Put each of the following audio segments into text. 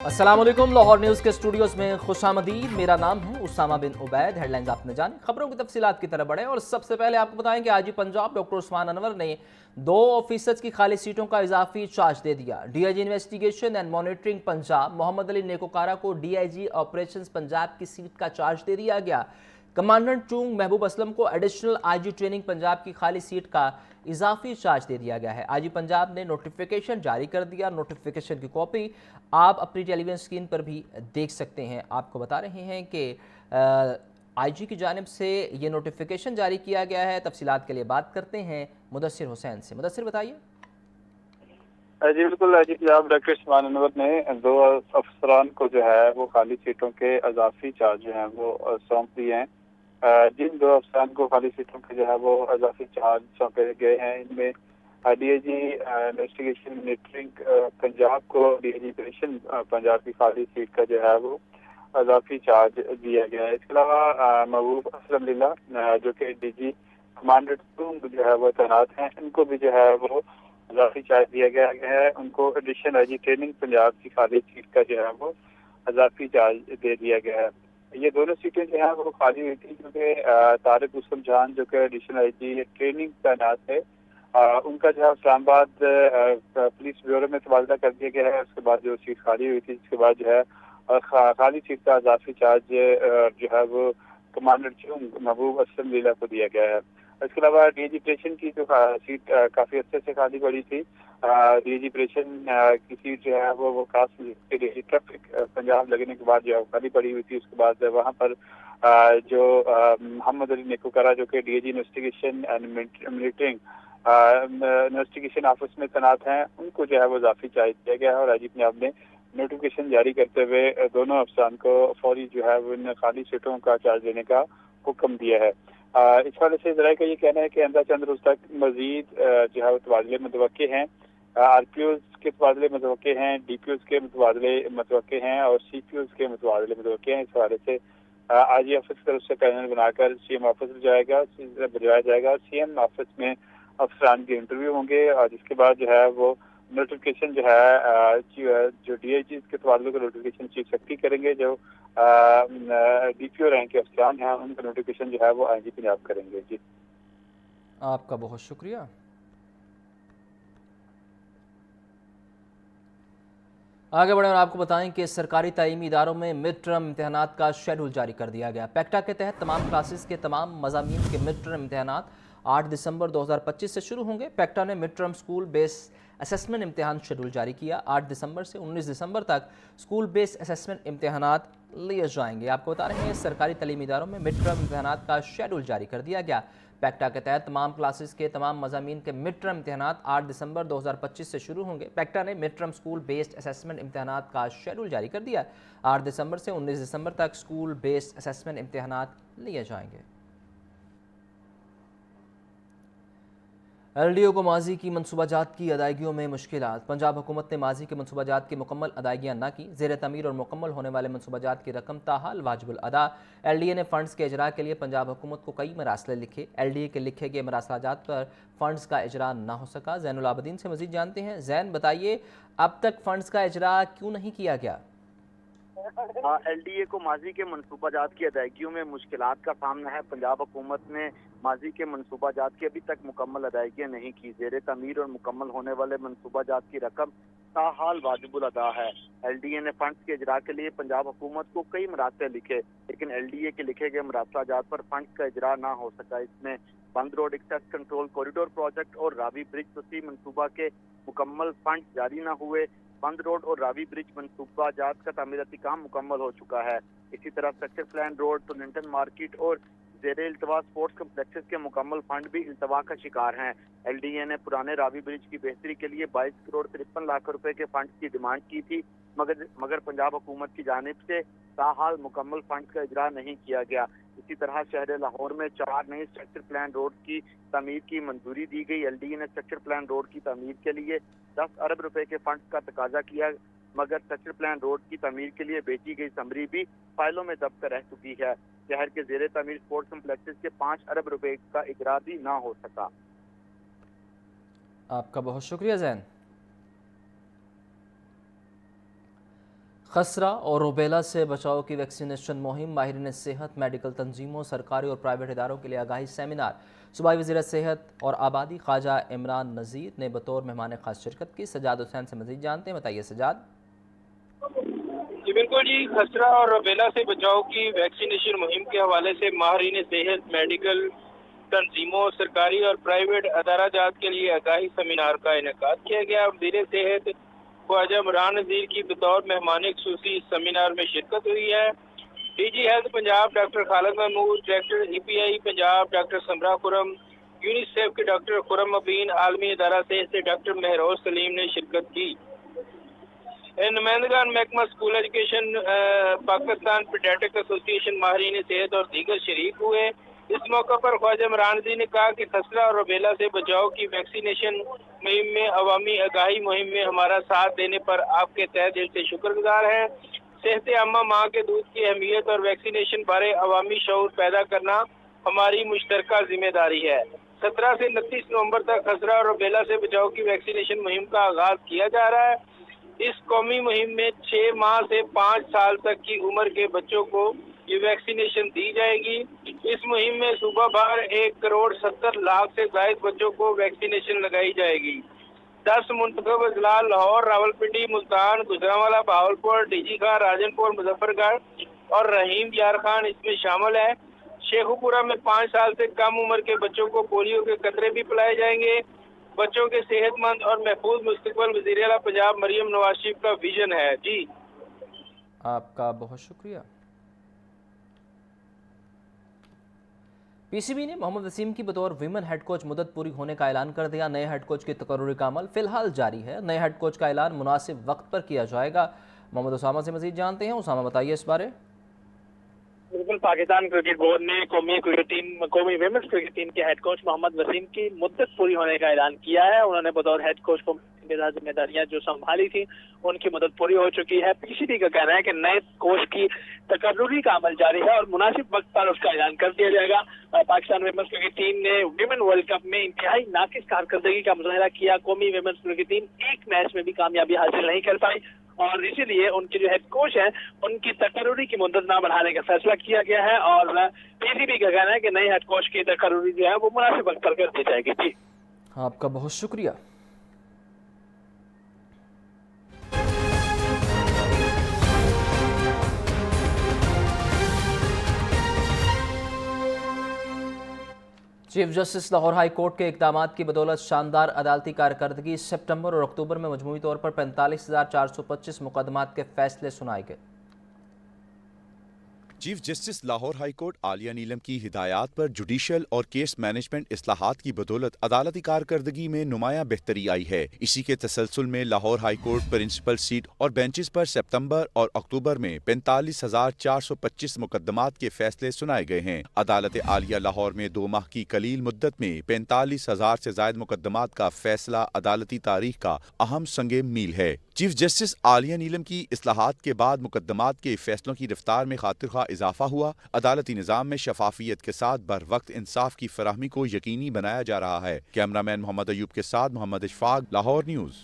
अस्सलाम वालेकुम। लाहौर न्यूज़ के स्टूडियोज़ में खुशामदीद। मेरा नाम है उसामा बिन उबैद। हेडलाइंस आपने जानी, खबरों की तफसीलात की तरफ बढ़े और सबसे पहले आपको बताएं कि आईजी पंजाब डॉक्टर उस्मान अनवर ने 2% की खाली सीटों का इजाफी चार्ज दे दिया। DIG investigation and monitoring Punjab Mohammad Ali Nekokara को डीआईजी ऑपरेशंस पंजाब की सीट का चार्ज दे दिया गया। कमांडेंट चूंग महबूब असलम को एडिशनल आईजी ट्रेनिंग पंजाब की खाली सीट का इजाफी चार्ज दे दिया गया है। आईजी पंजाब ने नोटिफिकेशन जारी कर दिया। नोटिफिकेशन की कॉपी आप अपनी टेलीविजन स्क्रीन पर भी देख सकते हैं। आपको बता रहे हैं कि आईजी की जानिब से ये नोटिफिकेशन जारी किया गया है। तफसीलात के लिए बात करते हैं मुदस्सिर हुसैन से। मुदस्सिर बताइए। जी बिल्कुल। आईजी पंजाब डॉक्टर उस्मान अनवर ने 2 अफसरान को जो है वो खाली सीटों के इजाफी चार्ज जो हैं वो सौंप दिए हैं। जिन 2 अफसरान को खाली सीटों के जो है वो इजाफी चार्ज सौंपे गए हैं, इनमें डीआईजी इन्वेस्टिगेशन मॉनिटरिंग पंजाब को डीआईजी ऑपरेशन पंजाब की खाली सीट का जो है वो इजाफी चार्ज दिया गया है। इसके अलावा महबूब असलम लीला जो कि डीजी कमांडेंट जो है वो तैनात हैं, इनको भी जो है वो इजाफी चार्ज दिया गया है। उनको एडिशनल आईजी ट्रेनिंग पंजाब की खाली सीट का जो है वो इजाफी चार्ज दे दिया गया है। ये दोनों सीटें जो है वो खाली हुई थी क्योंकि तारिक उस्मान जान जो कि एडिशनल आईजी ट्रेनिंग तैनात है, उनका जो है इस्लामाबाद पुलिस ब्यूरो में तबादला कर दिया गया है। उसके बाद जो सीट खाली हुई थी, जिसके बाद जो है खाली सीट का इजाफी चार्ज जो है वो कमांडर चूंग महबूब असलम लीला को दिया गया है। इसके अलावा डीआईजी ऑपरेशन की जो सीट काफी अच्छे से खाली पड़ी थी। डीआईजी ऑपरेशन की सीट जो है वो खास डीआईजी ट्रैफिक पंजाब लगने के बाद जो है खाली पड़ी हुई थी। उसके बाद वहाँ पर जो मोहम्मद अली नेकोकारा जो कि DIG investigation and monitoring investigation office में तैनात हैं, उनको जो है वो इजाफी चार्ज दिया गया है। और आईजी पंजाब ने नोटिफिकेशन जारी करते हुए दोनों अफसरान को फौरी जो है वो इन खाली सीटों का चार्ज देने का हुक्म दिया है। इस हवाले से जराये का ये कहना है कि आइंदा चंद रोज तक मजीद जो है वो तबादले मुतवक्के हैं। आरपीओज के तबादले मुतवक्के हैं, डीपीओज के तबादले मुतवक्के हैं और सीपीओज के तबादले मुतवक्के हैं। इस हवाले से आईजी ऑफिस की तरफ से पैनल बनाकर सीएम ऑफिस भिजवाया जाएगा। सीएम ऑफिस में अफसरान के इंटरव्यू होंगे और जिसके बाद जो है वो नोटिफिकेशन जो है जो डीआईजी के तबादलों का नोटिफिकेशन चीफ सेक्रेटरी करेंगे। जो डीपीओ रैंक के अफसरान हैं उनका नोटिफिकेशन जो है वो आईजी पंजाब करेंगे। जी आपका बहुत शुक्रिया। आगे बढ़े और आपको बताएं कि सरकारी तालीमी इदारों में मिड टर्म इम्तहानात का शेड्यूल जारी कर दिया गया। पैक्टा के तहत तमाम क्लासेस के तमाम मज़ामीन के मिड टर्म इम्तहानात 8 दिसंबर 2025 से शुरू होंगे। पैक्टा ने mid term school base assessment इम्तहान शेड्यूल जारी किया। 8 दिसंबर से 19 दिसंबर तक स्कूल बेस असेसमेंट इम्तहानात लिए जाएंगे। आपको बता रहे हैं सरकारी तालीमी इदारों में मिड टर्म इम्तहानात का शेड्यूल जारी कर दिया गया। पैक्टा के तहत तमाम क्लासेस के तमाम मज़ामीन के मिड टर्म इम्तहानात 8 दिसंबर 2025 से शुरू होंगे। पैक्टा ने mid term school based assessment इम्तहानात का शेड्यूल जारी कर दिया। 8 दिसंबर से 19 दिसंबर तक स्कूल बेस्ड असेसमेंट इम्तहानात लिए जाएंगे। एलडीओ को माजी की मनसूबाजात की अदायगियों में मुश्किलात। पंजाब हुकूमत ने माजी के मनसूबाजात की मुकम्मल अदायगियाँ न की। ज़ेर तमीर और मुकम्मल होने वाले मनसूबाजात की रकम ताहाल वाजिबुल अदा। एलडीए ने फ़ंड्स के इजरा के लिए पंजाब हुकूमत को कई मरासले लिखे। एलडीए के लिखे गए मरासलाजात पर फ़ंड्स का इजरा न हो सका। ज़ैनुल आबदीन से मज़ीद जानते हैं। ज़ैन बताइए, अब तक फ़ंड्स का इजरा क्यों नहीं किया गया? एलडीए को माजी के मनसूबाजात की अदायगियों में मुश्किलात का सामना है। पंजाब हुकूमत ने माजी के मनसूबाजात की अभी तक मुकम्मल अदायगियाँ नहीं की। ज़ेर तमीर और मुकम्मल होने वाले मनसूबाजात की रकम ताहाल वाजिबुल अदा है। एलडीए ने फंड्स के इजरा के लिए पंजाब हुकूमत को कई मरासले लिखे, लेकिन एलडीए के लिखे गए मरासलाजात पर फंड्स का इजरा ना हो सका। इसमें बंद road access control corridor project और रावी ब्रिज तोसी मनसूबा के मुकम्मल फंड जारी न हुए। बंद रोड और रावी ब्रिज मनसूबाजात का तामीराती काम मुकम्मल हो चुका है। इसी तरह स्ट्रक्चर प्लान रोड तो लिंटन मार्केट और ज़ेरे इल्तवा स्पोर्ट्स कम्प्लेक्सेस के मुकम्मल फंड भी इल्तवा का शिकार हैं। एलडीए ने पुराने रावी ब्रिज की बेहतरी के लिए 22 करोड़ 53 लाख रुपए के फंड की डिमांड की थी, मगर पंजाब हुकूमत की जानिब से ताहाल मुकम्मल फंड का इजरा नहीं किया गया। इसी तरह शहर लाहौर में 4 नए स्ट्रक्चर प्लान रोड की तमीर की मंजूरी दी गई। एलडीए ने स्ट्रक्चर प्लान रोड की तमीर के लिए 10 अरब रुपए के फंड का तकाजा किया, मगर स्ट्रक्चर प्लान रोड की तमीर के लिए बेची गई समरी भी फाइलों में दब कर रह चुकी है। शहर के ज़ेरे तमीर स्पोर्ट्स कम्प्लेक्सेस के 5 अरब रुपए का इजरा भी ना हो सका। आपका बहुत शुक्रिया ज़ैन। खसरा और रूबेला से बचाव की वैक्सीनेशन मुहिम, माहिरीन सेहत, मेडिकल तंजीमों, सरकारी और प्राइवेट इदारों के लिए आगाही सेमिनार। सूबाई वज़ीर सेहत और आबादी ख्वाजा इमरान नज़ीर ने बतौर मेहमान खास शिरकत की। सजाद हुसैन से मज़ीद जानते हैं, बताइए सजाद। जी बिल्कुल जी, खसरा और रूबेला से बचाव की वैक्सीनेशन मुहिम के हवाले से माहिरीन सेहत, मेडिकल तंजीमों, सरकारी और प्राइवेट अदाराजात के लिए आगाही सेमिनार का इनेकाद किया गया। वज़ीर सेहत ख्वाजा इमरान नज़ीर की बतौर मेहमान खुसूसी इस सेमिनार में शिरकत हुई है। DG health Punjab doctor Khalid Mahmood, director EPI Punjab doctor Samra Khurram, UNICEF के डॉक्टर खुरम अबीन, आलमी अदारा सेहत से डॉक्टर महरोज सलीम ने शिरकत की। नुमाइंदगान महकमा school education, Pakistan paediatric association, माहिरीन सेहत और दीगर शरीक हुए। इस मौके पर ख्वाजा इमरान जी ने कहा कि खसरा और रूबेला से बचाव की वैक्सीनेशन मुहिम में, अवामी आगाही मुहिम में हमारा साथ देने पर आपके तहे दिल से शुक्रगुजार हैं। सेहत आमा, माँ के दूध की अहमियत और वैक्सीनेशन बारे अवामी शऊर पैदा करना हमारी मुश्तरका जिम्मेदारी है। 17 से 29 नवंबर तक खसरा और रूबेला से बचाव की वैक्सीनेशन मुहिम का आगाज किया जा रहा है। इस कौमी मुहिम में 6 माह से 5 साल तक की उम्र के बच्चों को ये वैक्सीनेशन दी जाएगी। इस मुहिम में सूबा भर 1,70,00,000 से ज्यादा बच्चों को वैक्सीनेशन लगाई जाएगी। 10 मुंतखब अजला लाहौर, रावलपिंडी, मुल्तान, गुजरांवाला, बहावलपुर, डीजी खान, राजनपुर, मुजफ्फरगढ़ और रहीम यार खान इसमें शामिल है। शेखुपुरा में 5 साल से कम उम्र के बच्चों को पोलियो के कतरे भी पिलाए जाएंगे। बच्चों के सेहतमंद और महफूज मुस्तकबिल वज़ीर आला पंजाब मरियम नवाज शरीफ का विजन है। जी आपका बहुत शुक्रिया। PCB ने मोहम्मद वसीम की बतौर विमेन हेड कोच मुद्दत पूरी होने का ऐलान कर दिया। नए हेड कोच की तकर्रुरी का अमल फिलहाल जारी है। नए हेड कोच का ऐलान मुनासिब वक्त पर किया जाएगा। मोहम्मद उसामा से मजीद जानते हैं। उसामा, बताइए इस बारे। बिल्कुल, पाकिस्तान क्रिकेट बोर्ड ने कौमी विमेंस क्रिकेट टीम के हेड कोच मोहम्मद वसीम की मुद्दत पूरी होने का ऐलान किया है। उन्होंने बतौर हेड कोच को जिम्मेदारियां जो संभाली थी उनकी मुद्दत पूरी हो चुकी है। PCB का कहना है कि नए कोच की तकर्रुरी का अमल जारी है और मुनासिब वक्त पर उसका ऐलान कर दिया जाएगा। पाकिस्तान विमेंस क्रिकेट टीम ने विमेन वर्ल्ड कप में इंतहाई नाकिस कारकर्दगी का मुजाहरा किया। कौमी विमेंस क्रिकेट टीम एक मैच में भी कामयाबी हासिल नहीं कर पाई और इसीलिए उनके जो हेड कोच हैं उनकी तकर्रुरी की मुद्दत ना बढ़ाने का फैसला किया गया है। और PCB का कहना है कि नए हेड कोच की तकर्रुरी जो है वो मुनासिब वक्त पर कर दी जाएगी। जी आपका बहुत शुक्रिया। Chief justice Lahore high court के इक़दामात की बदौलत शानदार अदालती कारकर्दगी, सितंबर और अक्टूबर में मजमूई तौर पर 45,425 मुकदमात के फैसले सुनाए गए। Chief justice Lahore high court Aalia Neelam की हिदायत पर जुडिशल और केस मैनेजमेंट इस्लाहात की बदौलत अदालती कारकर्दगी में नुमाया बेहतरी आई है। इसी के तसलसल में Lahore high court principal seat और बेंचेस पर सितंबर और अक्टूबर में 45,425 मुकदमात के फैसले सुनाए गए हैं। अदालत आलिया लाहौर में 2 माह की कलील मुद्दत में 45,000 से ज्यादा मुकदमात का फैसला अदालती तारीख का अहम संगे मील है। चीफ जस्टिस आलिया नीलम की इस्लाहात के बाद मुकदमात के फैसलों की रफ्तार में खातिर इजाफा हुआ। अदालती निज़ाम में शफाफियत के साथ बर वक्त इंसाफ की फराहमी को यकीनी बनाया जा रहा है। कैमरामैन मोहम्मद अयूब के साथ मोहम्मद इशफाक, लाहौर न्यूज़।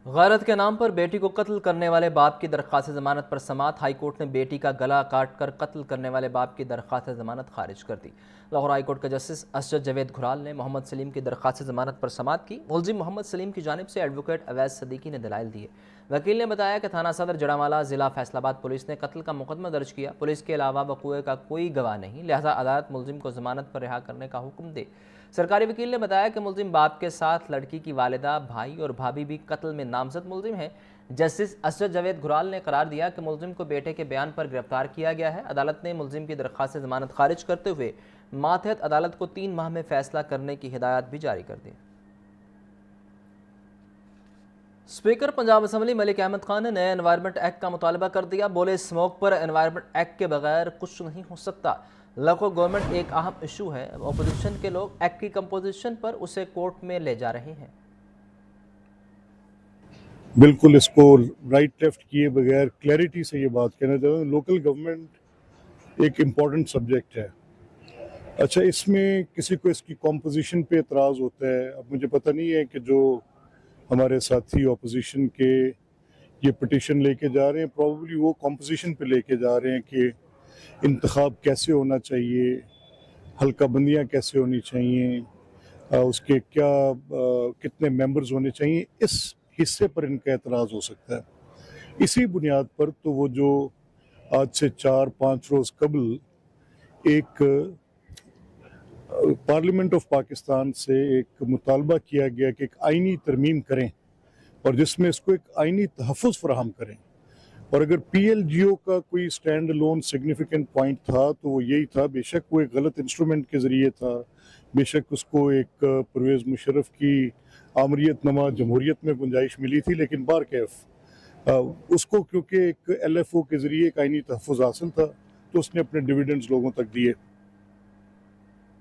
गैरत के नाम पर बेटी को कत्ल करने वाले बाप की दरख्वास्त जमानत पर समाअत। हाई कोर्ट ने बेटी का गला काट कर कत्ल करने वाले बाप की दरख्वास्त जमानत खारिज कर दी। लाहौर हाई कोर्ट के जस्टिस असजद जावेद घुराल ने मोहम्मद सलीम की दरख्वास्त जमानत पर समाअत की। मुलजिम मोहम्मद सलीम की जानिब से एडवोकेट अवैस सदीकी ने दलाइल दिए। वकील ने बताया कि थाना सदर जड़ामाला ज़िला फैसलाबाद पुलिस ने कत्ल का मुकदमा दर्ज किया। पुलिस के अलावा वक़ूए का कोई गवाह नहीं, लिहाजा अदालत मुलजिम को जमानत पर रिहा करने का हुक्म दे। सरकारी वकील ने बताया कि मुलजिम बाप के साथ लड़की की वालिदा, भाई और भाभी भी कत्ल में नामजद मुलजिम हैं। जस्टिस असजद जावेद घुराल ने करार दिया कि मुलजिम को बेटे के बयान पर गिरफ्तार किया गया है। अदालत ने मुलजिम की दरख्वास्त जमानत खारिज करते हुए मातहत अदालत को 3 माह में फैसला करने की हिदायत भी जारी कर दी। स्पीकर पंजाब असम्बली मलिक अहमद खान ने नए एनवायरनमेंट एक्ट का मुतालबा कर दिया। बोले, स्मोक पर एनवायरनमेंट एक्ट के बगैर कुछ नहीं हो सकता। लोको गवर्नमेंट एक अहम इशू है। अपोजिशन के लोग एक्ट की कंपोजिशन पर उसे कोर्ट में ले जा रहे हैं। बिल्कुल, इसको राइट लेफ्ट किए बगैर क्लैरिटी से ये बात कहना चाहता हूँ। लोकल गवर्नमेंट एक इम्पॉर्टेंट सब्जेक्ट है। अच्छा, इसमें किसी को इसकी कॉम्पोजिशन पे एतराज़ होता है। अब मुझे पता नहीं है कि जो हमारे साथी अपोजिशन के ये पिटिशन लेके जा रहे हैं, प्रॉब्ली वो कॉम्पोजिशन पे लेके जा रहे हैं कि इंतखाब कैसे होना चाहिए, हल्का बंदियाँ कैसे होनी चाहिए, उसके क्या कितने मेंबर्स होने चाहिए, इस हिस्से पर इनका एतराज़ हो सकता है। इसी बुनियाद पर तो वो जो आज से 4-5 रोज़ कबल एक पार्लियामेंट ऑफ पाकिस्तान से एक मुतालबा किया गया कि एक आइनी तरमीम करें और जिसमें इसको एक आइनी तहफ़्फ़ुज़ फराहम करें, और अगर PLGO का कोई स्टैंड अलोन सिग्निफिकेंट पॉइंट था तो वो यही था, बेशक वो एक गलत इंस्ट्रूमेंट के ज़रिए था, बेशक उसको एक परवेज़ मुशर्रफ की आमरीत नमा जमहूरियत में गुंजाइश मिली थी, लेकिन बारकैफ उसको क्योंकि एक LFO के ज़रिए एक आइनी तहफ़्फ़ुज़ हासिल था तो उसने अपने डिविडेंड्स लोगों तक दिए।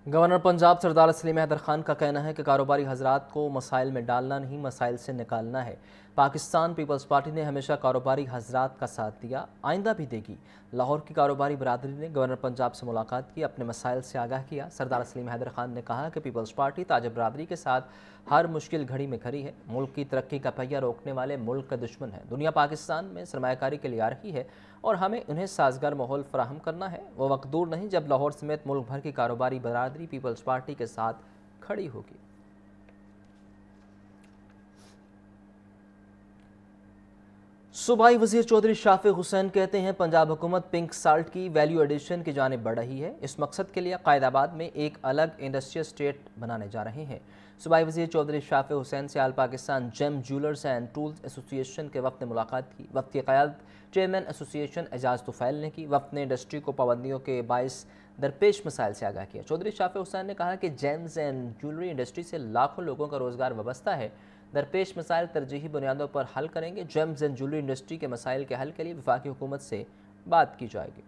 गवर्नर पंजाब सरदार सलीम हैदर खान का कहना है कि कारोबारी हजरात को मसाइल में डालना नहीं, मसाइल से निकालना है। पाकिस्तान पीपल्स पार्टी ने हमेशा कारोबारी हजरात का साथ दिया, आइंदा भी देगी। लाहौर की कारोबारी बरादरी ने गवर्नर पंजाब से मुलाकात की, अपने मसाइल से आगाह किया। सरदार सलीम हैदर खान ने कहा कि पीपल्स पार्टी ताजर बरादरी के साथ हर मुश्किल घड़ी में खड़ी है। मुल्क की तरक्की का पहिया रोकने वाले मुल्क का दुश्मन है। दुनिया पाकिस्तान में सरमायाकारी के लिए आ रही है और हमें उन्हें साजगार माहौल फराहम करना है। वो वक्त दूर नहीं जब लाहौर समेत मुल्क भर की कारोबारी बरादरी पीपल्स पार्टी के साथ खड़ी होगी। सूबाई वजीर चौधरी शाफिक हुसैन कहते हैं पंजाब हुकूमत पिंक साल्ट की वैल्यू एडिशन की जानिब बढ़ रही है। इस मकसद के लिए कायदाबाद में एक अलग इंडस्ट्रियल स्टेट बनाने जा रहे हैं। सूबाई वजीर चौधरी शाफिक हुसैन से all Pakistan gem jewellers and tools association के वक्त ने मुलाकात की। वक्त की क़यादत चेयरमैन एसोसिएशन एजाज तुफैल ने की। वक्त ने इंडस्ट्री को पाबंदियों के बाइस दरपेश मसाइल से आगाह किया। चौधरी शाफिक हुसैन ने कहा कि जेम्स एंड ज्वेलरी इंडस्ट्री से लाखों लोगों का रोज़गार वाबस्ता है। दरपेश मसाइल तरजीही बुनियादों पर हल करेंगे। जेम्स एंड ज्वेलरी इंडस्ट्री के मसाइल के हल के लिए वफाकी हुकूमत से बात की जाएगी।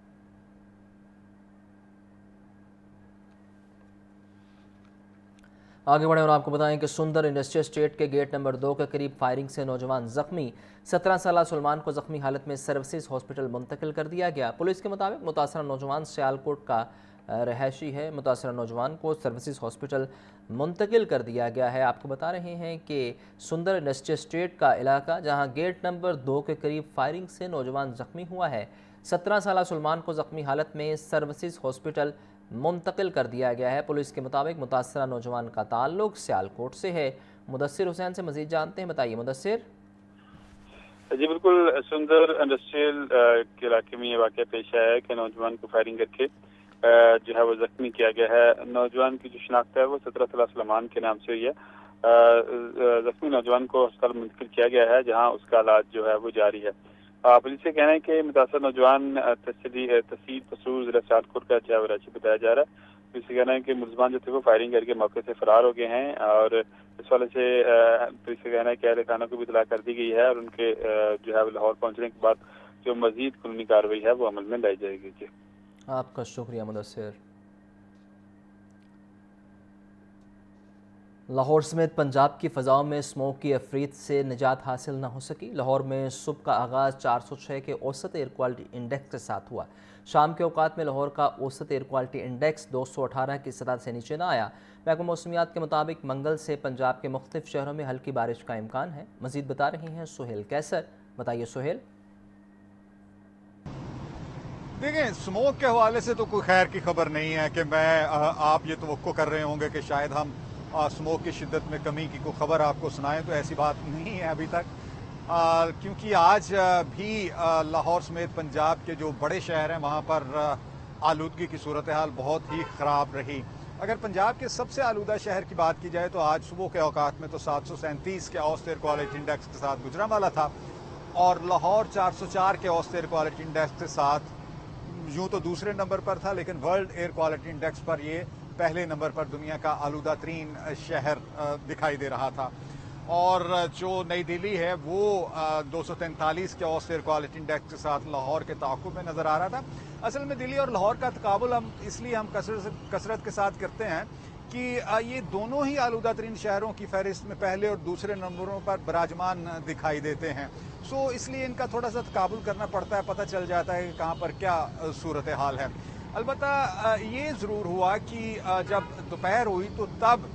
आगे बढ़े और आपको बताएं कि सुंदर इंडस्ट्रियल स्टेट के गेट नंबर 2 के करीब फायरिंग से नौजवान जख्मी। 17 साला सलमान को जख्मी हालत में सर्विसेज हॉस्पिटल मुंतकिल कर दिया गया। पुलिस के मुताबिक मुतासरा नौजवान सियालकोट का रहायशी है। मुतासरा नौजवान को सर्विसेज हॉस्पिटल मुंतकिल कर दिया गया है। आपको बता रहे हैं कि सुंदर इंडस्ट्रियल स्टेट का इलाका जहां गेट नंबर 2 के करीब फायरिंग से नौजवान जख्मी हुआ है। 17 साला सलमान को जख्मी हालत में सर्विसेज हॉस्पिटल मुंतकिल कर दिया गया है। पुलिस के मुताबिक मुतासरा नौजवान का ताल्लुक सियालकोट से है। मुदस्सिर हुसैन से मजीद जानते हैं, बताइए मुदस्सिर। जी बिल्कुल, सुंदर इंडस्ट्रियल के इलाके में ये वाक़या पेश आया है कि नौजवान को फायरिंग करके जो है वो जख्मी किया गया है। नौजवान की जो शनाख्त है वो 17 साला सलमान के नाम से हुई है। जख्मी नौजवान को अस्पताल मुंतकिल किया गया है जहाँ उसका इलाज जो है वो जारी है। पुलिस का कहना है कि मुतासर नौजवान तहसील पसूर जिला सियालकोट का जो रहायशी बताया जा रहा है। पुलिस का कहना है कि मुलजमान जो थे वो फायरिंग करके मौके से फरार हो गए हैं और इस वाले से पुलिस का कहना है कि अहले खाना को भी इतला कर दी गई है और उनके जो है लाहौर पहुंचने के बाद जो मजीद कानूनी कार्रवाई है वो अमल में लाई जाएगी। जी आपका शुक्रिया मुदस्सिर। लाहौर समेत पंजाब की फ़ज़ाओं में स्मोक की अफरीत से निजात हासिल न हो सकी। लाहौर में सुबह का आगाज़ 406 के औसत एयर क्वालिटी इंडेक्स के साथ हुआ। शाम के औकात में लाहौर का औसत एयर क्वालिटी इंडेक्स 218 की सतह से नीचे न आया। महकमा मौसमियात के मुताबिक मंगल से पंजाब के मुख्तलिफ शहरों में हल्की बारिश का इम्कान है। मज़ीद बता रही हैं सुहेल कैसर। बताइए सुहेल। देखें, स्मोक के हवाले से तो कोई खैर की खबर नहीं है कि आप ये तवक्को कर रहे होंगे कि शायद हम स्मोक की शिद्दत में कमी की कोई खबर आपको सुनाएं, तो ऐसी बात नहीं है अभी तक, क्योंकि आज भी लाहौर समेत पंजाब के जो बड़े शहर हैं वहाँ पर आलूदगी की सूरत हाल बहुत ही ख़राब रही। अगर पंजाब के सबसे आलूदा शहर की बात की जाए तो आज सुबह के औकात में तो 737 के औसत एयर क्वालिटी इंडेक्स के साथ गुजरांवाला था और लाहौर 404 के औसत एयर क्वालिटी इंडेक्स के साथ यूँ तो दूसरे नंबर पर था, लेकिन वर्ल्ड एयर क्वालिटी इंडेक्स पर ये पहले नंबर पर दुनिया का आलूदा तरीन शहर दिखाई दे रहा था। और जो नई दिल्ली है वो 243 के औसत एयर क्वालिटी इंडेक्स के साथ लाहौर के ताक़ुब में नज़र आ रहा था। असल में दिल्ली और लाहौर का तकाबुल हम कसरत के साथ करते हैं कि ये दोनों ही आलूदा तरीन शहरों की फहरिस्त में पहले और दूसरे नंबरों पर बराजमान दिखाई देते हैं। सो इसलिए इनका थोड़ा सा तकाबुल करना पड़ता है, पता चल जाता है कि कहाँ पर क्या सूरत हाल है। अलबत्ता ये ज़रूर हुआ कि जब दोपहर हुई तो तब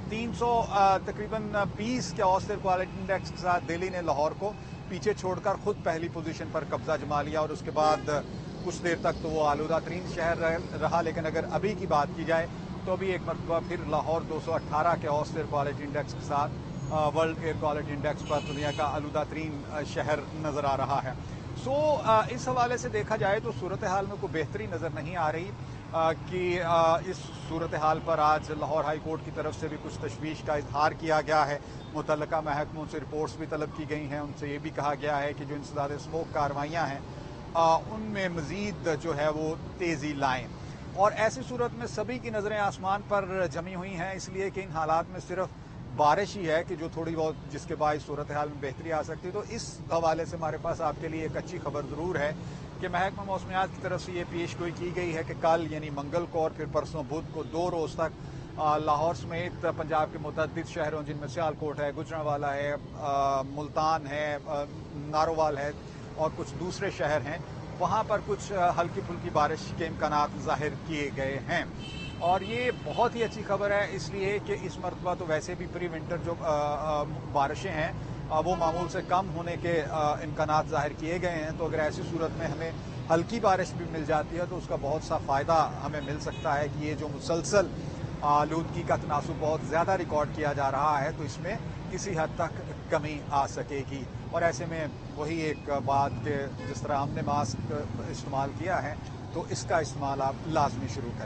300 तकरीबन 20 के औसत एयर क्वालिटी इंडेक्स के साथ दिल्ली ने लाहौर को पीछे छोड़कर खुद पहली पोजीशन पर कब्जा जमा लिया और उसके बाद कुछ देर तक तो वो आलूदा तरीन शहर रहा। लेकिन अगर अभी की बात की जाए तो अभी एक मरतबा फिर लाहौर 218 के औसत एयर क्वालिटी इंडेक्स के साथ वर्ल्ड एयर क्वालिटी इंडेक्स पर दुनिया का आलूदा तरीन शहर नज़र आ रहा है। इस हवाले से देखा जाए तो सूरत हाल में कोई बेहतरी नज़र नहीं आ रही कि इस सूरत हाल पर आज लाहौर हाई कोर्ट की तरफ से भी कुछ तशवीश का इजहार किया गया है। मुतल्लका महकमों से रिपोर्ट्स भी तलब की गई हैं। उनसे ये भी कहा गया है कि जो इंसदाद स्मोक कार्रवाइयाँ हैं उनमें मज़ीद जो है वो तेज़ी लाएँ। और ऐसी सूरत में सभी की नज़रें आसमान पर जमी हुई हैं, इसलिए कि इन हालात में सिर्फ बारिश ही है कि जो थोड़ी बहुत जिसके बायस सूरत हाल में बेहतरी आ सकती है। तो इस हवाले से हमारे पास आपके लिए एक अच्छी खबर ज़रूर है कि महकमा मौसमियात की तरफ से ये पेशगोई की गई है कि कल यानी मंगल को और फिर परसों बुध को 2 रोज़ तक लाहौर समेत पंजाब के मुतअद्दिद शहरों जिनमें सियालकोट है, गुजरांवाला है, मुल्तान है, नारोवाल है और कुछ दूसरे शहर हैं, वहाँ पर कुछ हल्की फुल्की बारिश के इम्कानात ज़ाहिर किए गए हैं। और ये बहुत ही अच्छी खबर है इसलिए कि इस मरतबा तो वैसे भी प्री विंटर जो बारिशें हैं वो मामूल से कम होने के इम्कानात ज़ाहिर किए गए हैं। तो अगर ऐसी सूरत में हमें हल्की बारिश भी मिल जाती है तो उसका बहुत सा फ़ायदा हमें मिल सकता है कि ये जो मुसलसल आलूदगी का तनासुब बहुत ज़्यादा रिकॉर्ड किया जा रहा है तो इसमें किसी हद तक कमी आ सकेगी। और ऐसे में वही एक बात कि जिस तरह हमने मास्क इस्तेमाल किया है तो इसका इस्तेमाल आप लाजमी शुरू करें।